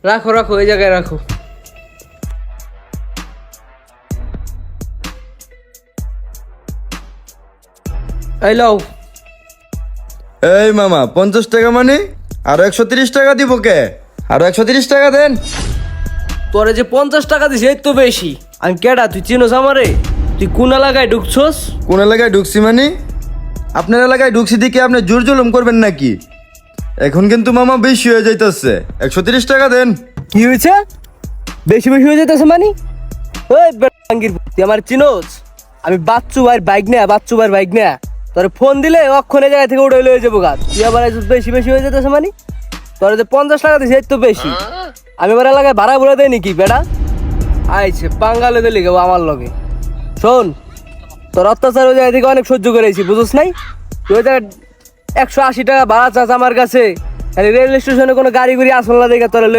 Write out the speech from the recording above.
রাখো রাখো, এই জায়গায় রাখো। এই লও। এই মামা 50 টাকা মানে আরো 130 টাকা দিব কে? আরো 130 টাকা দেন। তোরে যে 50 টাকা দিছি এই তো বেশি। আমি কেডা, তুই চিনোস আমারে? তুই কোন এলাকায় ঢুকছস? কোন এলাকায় ঢুকছি মানে? আপনার এলাকায় ঢুকছি দিকে আপনি জোর জুলুম করবেন নাকি? এখন কিন্তু মামা বেশি হয়ে যাইতেছে, 130 টাকা দেন। কি হয়েছে? বেশি বেশি হয়ে যেতেছে মানে? ওই বেটাঙ্গির, তুই আমার চিনোস? আমি বাচ্চু ভাইয়ের বাইক নেয়া তোরে ফোন দিলে অক্ষণে জায়গা থেকে উড়ে লয়ে যাবো গা। তুই আবার বেশি বেশি হয়ে যেতেছে মানে? তোরে যে 50 টাকা দিছি এই তো বেশি। আমি আমার এলাকায় ভাড়া ভরে দেয় নাকি বেটা? আইছে বাঙ্গালে দিলি গেবো আমার লগে। শোন, তোর অত্যাচার ওই জায়গা থেকে অনেক সহ্য করেছি, বুঝোস নাই? তুই ওই জায়গায় 180 টাকা ভাড়া চাস আমার কাছে। রেল স্টেশনে কোনো গাড়ি গুড়ি আসল না দেখে তোরা